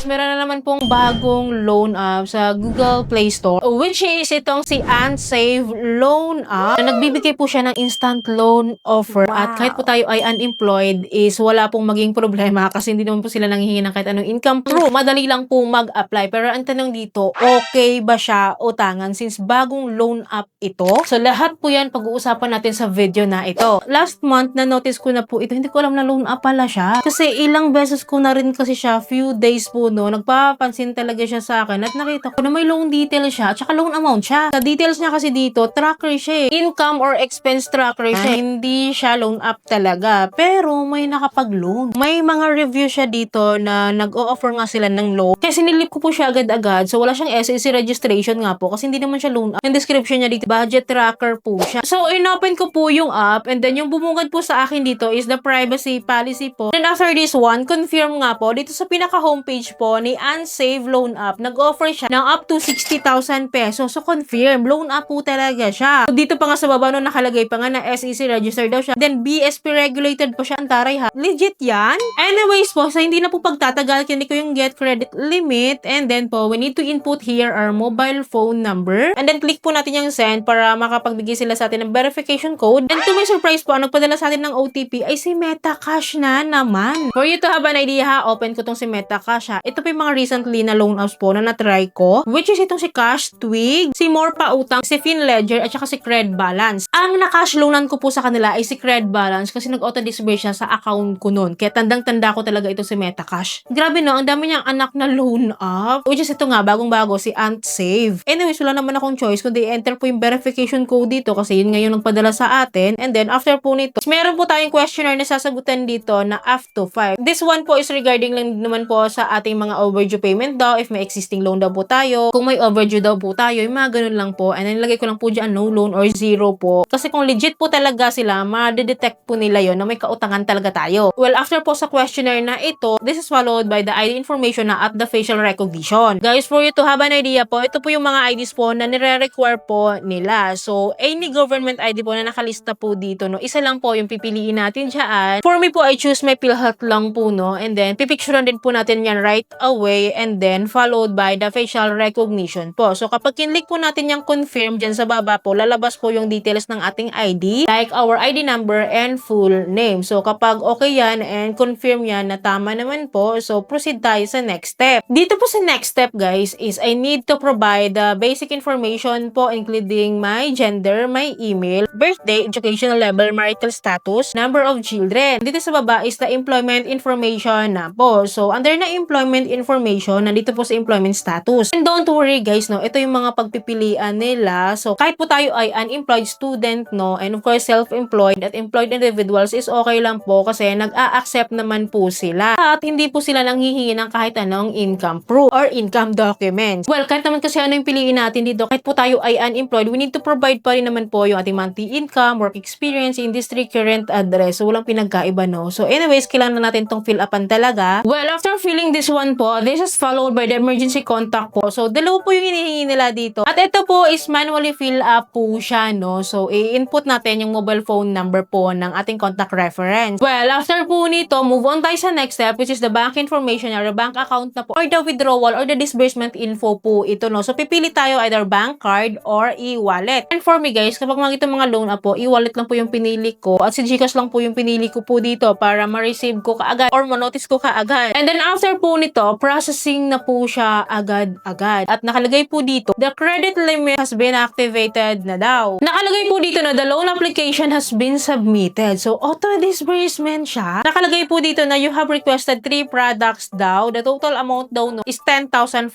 guys, meron na naman pong bagong loan app sa Google Play Store, which is itong si Unsave Loan App. Nagbibigay po siya ng instant loan offer at kahit po tayo ay unemployed is wala pong maging problema kasi hindi naman po sila nanghihingi ng kahit anong income proof. Madali lang po mag-apply. Pero ang tanong dito, okay ba siya utangan since bagong loan app ito? So lahat po yan pag-uusapan natin sa video na ito. Last month na notice ko na po ito, hindi ko alam na loan app pala siya. Kasi ilang beses ko na rin kasi siya, few days po no, nagpapansin talaga siya sa akin at nakita ko na may loan detail siya at saka loan amount siya. Sa details niya kasi dito, tracker siya eh. Income or expense tracker siya. Hindi siya loan app talaga. Pero may nakapag-loan. May mga review siya dito na nag-o-offer nga sila ng loan. Kasi nilip ko po siya agad-agad. So wala siyang SEC registration nga po kasi hindi naman siya loan app. Yung description niya dito, budget tracker po siya. So inopen ko po yung app and then yung bumungad po sa akin dito is the privacy policy po. And after this one, confirm nga po, dito sa pinaka-homepage po ni Unsave Loan App, nag-offer siya ng up to 60,000 pesos. So, confirm. Loan app po talaga siya. So, dito pa nga sa baba, no, nakalagay pa nga na SEC registered daw siya. Then, BSP regulated po siya. Antaray ha. Legit yan? Anyways po, sa hindi na po pagtatagal, kinik ko yung get credit limit. And then po, we need to input here our mobile phone number. And then, click po natin yung send para makapagbigay sila sa atin ng verification code. And to my surprise po, ang nagpadala sa atin ng OTP ay si MetaCash na naman. For you to have an idea ha, open ko tong si MetaCash ha. Ito pa yung mga recently na loan apps po na na-try ko, which is itong si Cash Twig, si More Pautang, si FinLedger, at saka si Cred Balance. Ang na-cash loanan ko po sa kanila ay si Cred Balance kasi nag-auto-disburse siya sa account ko nun. Kaya tandang-tanda ko talaga ito si MetaCash. Grabe no, ang dami niyang anak na loan app. Which is ito nga, bagong-bago, si Unsave. Anyways, wala naman akong choice kundi enter po yung verification code dito kasi yun ngayon nagpadala sa atin. And then, after po nito, meron po tayong questionnaire na sasagutan dito na up to 5. This one po is regarding lang naman po sa ating mga overdue payment daw, if may existing loan daw po tayo, kung may overdue daw po tayo, yung mga ganun lang po. And then, nilagay ko lang po dyan, no loan or zero po. Kasi kung legit po talaga sila, ma-detect po nila yon na may kautangan talaga tayo. Well, after po sa questionnaire na ito, this is followed by the ID information na at the facial recognition. Guys, for you to have an idea po, ito po yung mga IDs po na nire-require po nila. So, any government ID po na nakalista po dito, no, isa lang po yung pipiliin natin dyan. For me po, I choose my PhilHealth lang po, no, and then pipicturean din po natin yan right away and then followed by the facial recognition po. So, kapag kinlik po natin yung confirm dyan sa baba po, lalabas po yung details ng ating ID, like our ID number and full name. So, kapag okay yan and confirm yan na tama naman po, so proceed tayo sa next step. Dito po sa next step, guys, is I need to provide the basic information po including my gender, my email, birthday, educational level, marital status, number of children. Dito sa baba is the employment information na po. So, under na employment information, nandito po sa employment status. And don't worry guys, no, ito yung mga pagpipilian nila. So, kahit po tayo ay unemployed student, no, and of course self-employed at employed individuals is okay lang po kasi nag-a-accept naman po sila. At hindi po sila nanghihingi ng kahit anong income proof or income documents. Well, kahit naman kasi ano yung piliin natin dito, kahit po tayo ay unemployed, we need to provide pa rin naman po yung ating monthly income, work experience, industry, current address. So, walang pinagkaiba, no? So, anyways, kailangan natin tong fill upan talaga. Well, after filling this one po, this is followed by the emergency contact po. So, dalawa po yung hinihingi nila dito. At ito po is manually fill up po siya, no? So, i-input natin yung mobile phone number po ng ating contact reference. Well, after po nito, move on tayo sa next step, which is the bank information or the bank account na po or the withdrawal or the disbursement info po ito, no? So, pipili tayo either bank card or e-wallet. And for me, guys, kapag mga loan app po, e-wallet lang po yung pinili ko at si GCash lang po yung pinili ko po dito para ma-receive ko kaagad or ma-notice ko kaagad. And then after po nito, processing na po siya agad-agad. At nakalagay po dito, the credit limit has been activated na daw. Nakalagay po dito na the loan application has been submitted. So, auto-disbursement siya. Nakalagay po dito na you have requested 3 products daw. The total amount daw no, is 10,500.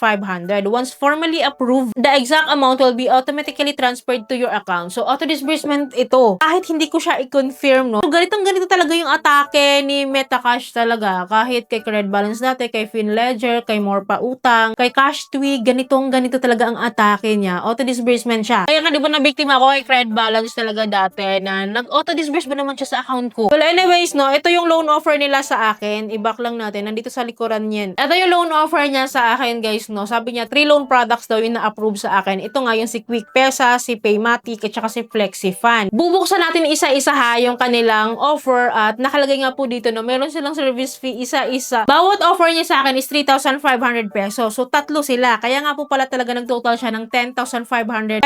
Once formally approved, the exact amount will be automatically transferred to your account. So, auto-disbursement ito. Kahit hindi ko siya i-confirm, no? So, ganito talaga yung atake ni MetaCash talaga. Kahit kay Cred Balance dati, kay FinLedger, kay More Pautang, kay Cash Twig, ganito talaga ang atake niya. Auto-disbursement siya. Kaya nga, di ba na-biktima ko kay Cred Balance talaga dati na nag-auto-disburse ba naman siya sa account ko? Well, anyways, no, ito yung loan offer nila sa akin. I-back lang natin. Nandito sa likuran niyan. Ito yung loan offer niya sa akin, guys, no. Sabi niya, 3 loan products daw yung na-approve sa akin. Ito nga yung si Quick Pesa, si Paymatic, at saka si FlexiFund. Bubuksan natin isa-isa ha yung kanilang offer at nakalagay nga po dito, no, meron silang service fee isa-isa. Bawat offer niya sa akin naman is 3,500 pesos. So, tatlo sila. Kaya nga po pala talaga nag-total siya ng 10,500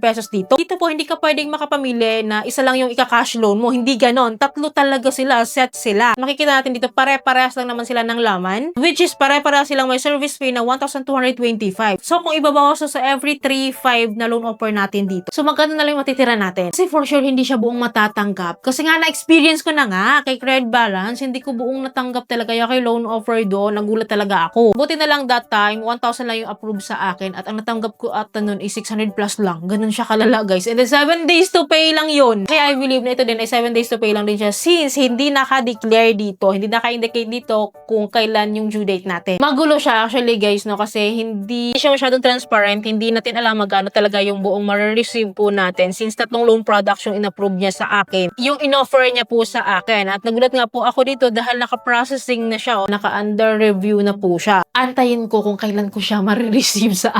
pesos dito. Dito po, hindi ka pwedeng makapamili na isa lang yung ika-cash loan mo. Hindi ganon. Tatlo talaga sila. Set sila. Makikita natin dito, pare-parehas lang naman sila ng laman. Which is pare-parehas silang may service fee na 1,225. So, kung ibabawas sa every 3,500 na loan offer natin dito. So, magkano na lang yung matitira natin? Kasi for sure, hindi siya buong matatanggap. Kasi nga, na-experience ko na nga kay Credit Balance, hindi ko buong natanggap talaga yung kay loan offer doon. Nagulat talaga ako. Buti na lang that time, 1,000 lang yung approve sa akin at ang natanggap ko at nun is 600 plus lang. Ganun siya kalala, guys. And then 7 days to pay lang yun. Kaya I believe na ito din ay 7 days to pay lang din siya since hindi naka-declare dito, hindi naka-indicate dito kung kailan yung due date natin. Magulo siya actually, guys, no? Kasi hindi siya masyadong transparent. Hindi natin alam magkano talaga yung buong ma-receive po natin since tatlong loan products yung in-approve niya sa akin. Yung in-offer niya po sa akin. At nagulat nga po ako dito dahil naka-processing na siya, naka-under review na po siya. Antayin ko kung kailan ko siya ma-receive sa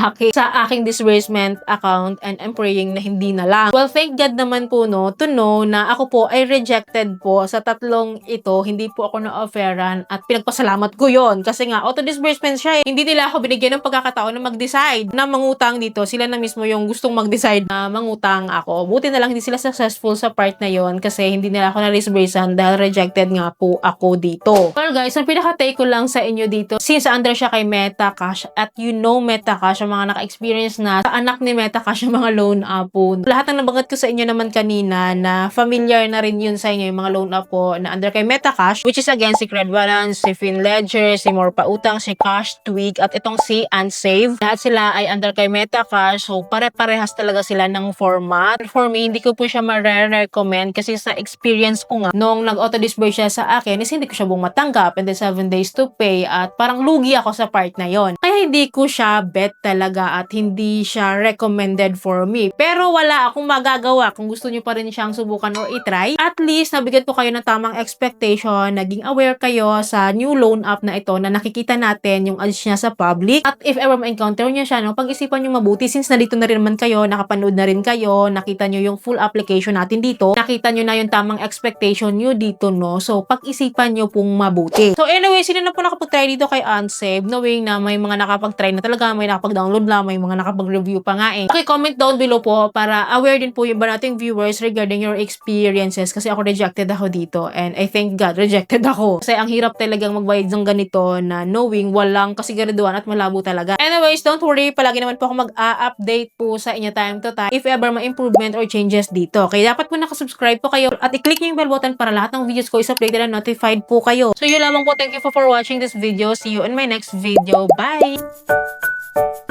aking disbursement account, and I'm praying na hindi na lang. Well, thank God naman po, no, to know na ako po ay rejected po sa tatlong ito. Hindi po ako na-offeran at pinagpasalamat ko yon kasi nga auto-disbursement siya eh. Hindi nila ako binigyan ng pagkakataon na mag-decide na mangutang dito. Sila na mismo yung gustong mag-decide na mangutang ako. Buti na lang hindi sila successful sa part na yon kasi hindi nila ako na-disbursan dahil rejected nga po ako dito. Well guys, ang pinaka-take ko lang sa inyo dito, since under siya kay Metacash at you know Metacash, ang mga naka-experience na sa anak ni Metacash yung mga loan app po. Lahat ng nabanggit ko sa inyo naman kanina na familiar na rin yun sa inyo yung mga loan app po na under kay Metacash, which is again si Credit Balance, si FinLedger, si More Pautang, si Cash Tweak, at itong si Unsave. Lahat sila ay under kay Metacash, so pare-parehas talaga sila ng format. For me, hindi ko po siya ma-recommend kasi sa experience ko nga, nung nag-auto-disburse siya sa akin, is hindi ko siya buong matanggap and then 7 days to pay at parang lugi ako sa part na yon. Kaya hindi ko siya bet talaga at hindi siya recommended for me. Pero wala akong magagawa kung gusto nyo pa rin siyang subukan or itry. At least, nabigyan ko kayo ng tamang expectation, naging aware kayo sa new loan app na ito na nakikita natin yung ads niya sa public. At if ever ma-encounter nyo siya, no, pag-isipan nyo mabuti since nandito na rin naman kayo, nakapanood na rin kayo, nakita nyo yung full application natin dito, nakita nyo na yung tamang expectation nyo dito, no? So, pag-isipan nyo pong mabuti. So, anyway, sino na po nakapag-try dito kay Unsave, knowing na may mga nakapag-try na talaga, may nakapag-download na, may mga nakapag-review pa nga eh. Okay, comment down below po para aware din po yung iba nating viewers regarding your experiences kasi ako rejected ako dito and I thank God rejected ako. Kasi ang hirap talagang magbayad ng ganito na knowing walang kasiguraduhan at malabo talaga. Anyways, don't worry, palagi naman po ako mag-a-update po sa inyo time to time if ever may improvement or changes dito. Kaya dapat po nakasubscribe po kayo at i-click nyo yung bell button para lahat ng videos ko is updated and notified po kayo. So yun lamang po, thank you for watching this video. See you in my next video. Bye!